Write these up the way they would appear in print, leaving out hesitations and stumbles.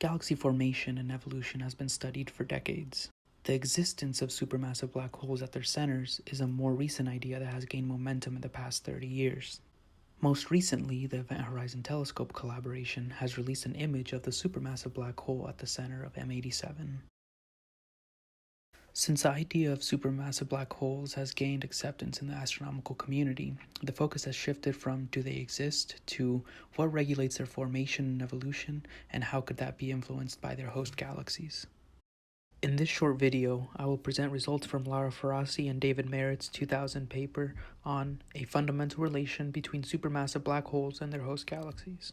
Galaxy formation and evolution has been studied for decades. The existence of supermassive black holes at their centers is a more recent idea that has gained momentum in the past 30 years. Most recently, the Event Horizon Telescope collaboration has released an image of the supermassive black hole at the center of M87. Since the idea of supermassive black holes has gained acceptance in the astronomical community, the focus has shifted from do they exist to what regulates their formation and evolution, and how could that be influenced by their host galaxies. In this short video, I will present results from Lara Ferrasi and David Merritt's 2000 paper on a fundamental relation between supermassive black holes and their host galaxies.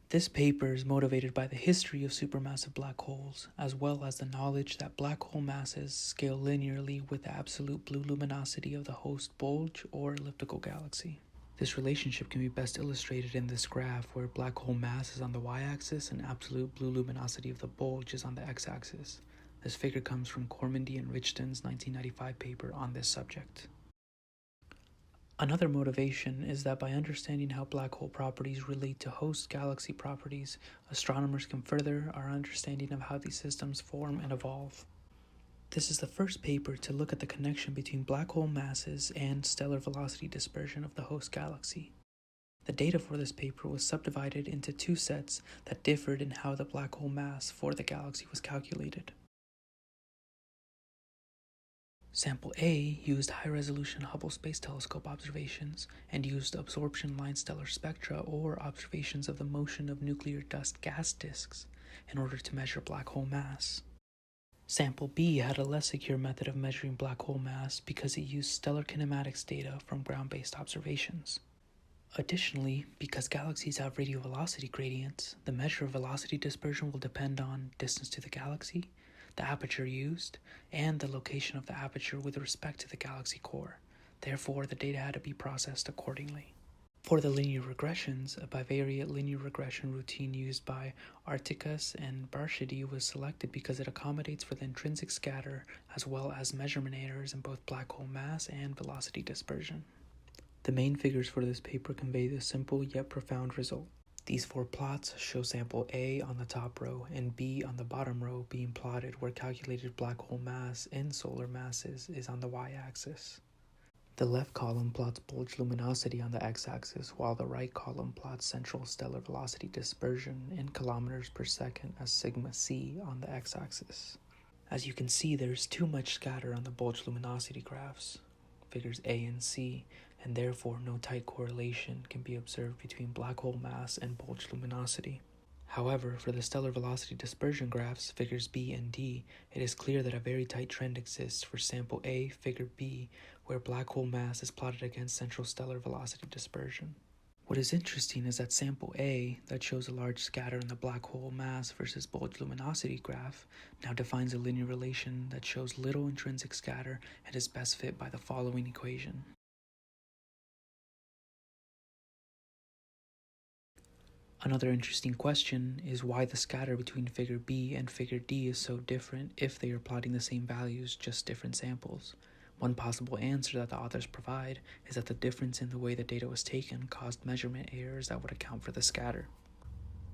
This paper is motivated by the history of supermassive black holes, as well as the knowledge that black hole masses scale linearly with the absolute blue luminosity of the host bulge or elliptical galaxy. This relationship can be best illustrated in this graph where black hole mass is on the y-axis and absolute blue luminosity of the bulge is on the x-axis. This figure comes from Cormandy and Richton's 1995 paper on this subject. Another motivation is that by understanding how black hole properties relate to host galaxy properties, astronomers can further our understanding of how these systems form and evolve. This is the first paper to look at the connection between black hole masses and stellar velocity dispersion of the host galaxy. The data for this paper was subdivided into two sets that differed in how the black hole mass for the galaxy was calculated. Sample A used high-resolution Hubble Space Telescope observations and used absorption line stellar spectra or observations of the motion of nuclear dust gas disks in order to measure black hole mass. Sample B had a less secure method of measuring black hole mass because it used stellar kinematics data from ground-based observations. Additionally, because galaxies have radial velocity gradients, the measure of velocity dispersion will depend on distance to the galaxy, the aperture used, and the location of the aperture with respect to the galaxy core. Therefore, the data had to be processed accordingly. For the linear regressions, a bivariate linear regression routine used by Artikas and Barshidi was selected because it accommodates for the intrinsic scatter as well as measurement errors in both black hole mass and velocity dispersion. The main figures for this paper convey the simple yet profound result. These four plots show sample A on the top row and B on the bottom row being plotted where calculated black hole mass in solar masses is on the y-axis. The left column plots bulge luminosity on the x-axis, while the right column plots central stellar velocity dispersion in kilometers per second as sigma c on the x-axis. As you can see, there is too much scatter on the bulge luminosity graphs, figures A and C, and therefore no tight correlation can be observed between black hole mass and bulge luminosity. However, for the stellar velocity dispersion graphs, figures B and D, it is clear that a very tight trend exists for sample A, figure B, where black hole mass is plotted against central stellar velocity dispersion. What is interesting is that sample A, that shows a large scatter in the black hole mass versus bulge luminosity graph, now defines a linear relation that shows little intrinsic scatter and is best fit by the following equation. Another interesting question is why the scatter between figure B and figure D is so different if they are plotting the same values, just different samples. One possible answer that the authors provide is that the difference in the way the data was taken caused measurement errors that would account for the scatter.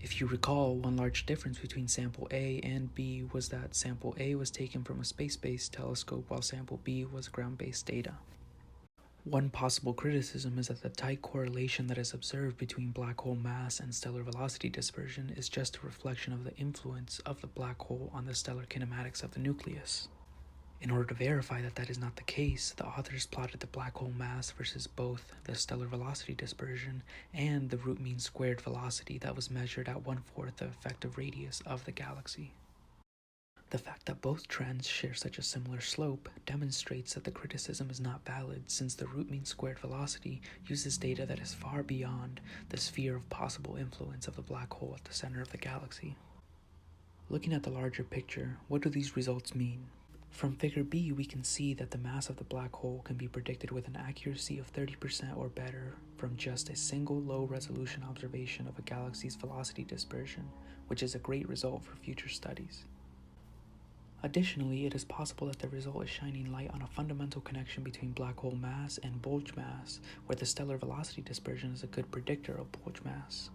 If you recall, one large difference between sample A and B was that sample A was taken from a space-based telescope while sample B was ground-based data. One possible criticism is that the tight correlation that is observed between black hole mass and stellar velocity dispersion is just a reflection of the influence of the black hole on the stellar kinematics of the nucleus. In order to verify that that is not the case, the authors plotted the black hole mass versus both the stellar velocity dispersion and the root mean squared velocity that was measured at 1/4 the effective radius of the galaxy. The fact that both trends share such a similar slope demonstrates that the criticism is not valid, since the root mean squared velocity uses data that is far beyond the sphere of possible influence of the black hole at the center of the galaxy. Looking at the larger picture, what do these results mean? From figure B, we can see that the mass of the black hole can be predicted with an accuracy of 30% or better from just a single low-resolution observation of a galaxy's velocity dispersion, which is a great result for future studies. Additionally, it is possible that the result is shining light on a fundamental connection between black hole mass and bulge mass, where the stellar velocity dispersion is a good predictor of bulge mass.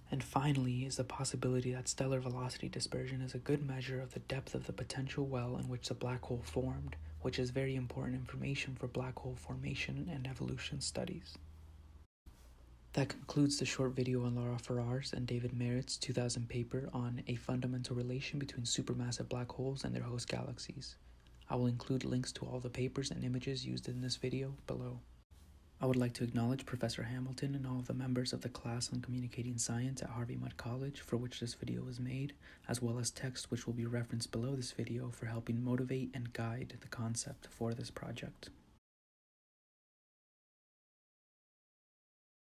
And finally is the possibility that stellar velocity dispersion is a good measure of the depth of the potential well in which the black hole formed, which is very important information for black hole formation and evolution studies. That concludes the short video on Laura Farrar's and David Merritt's 2000 paper on a fundamental relation between supermassive black holes and their host galaxies. I will include links to all the papers and images used in this video below. I would like to acknowledge Professor Hamilton and all of the members of the class on communicating science at Harvey Mudd College for which this video was made, as well as text which will be referenced below this video for helping motivate and guide the concept for this project.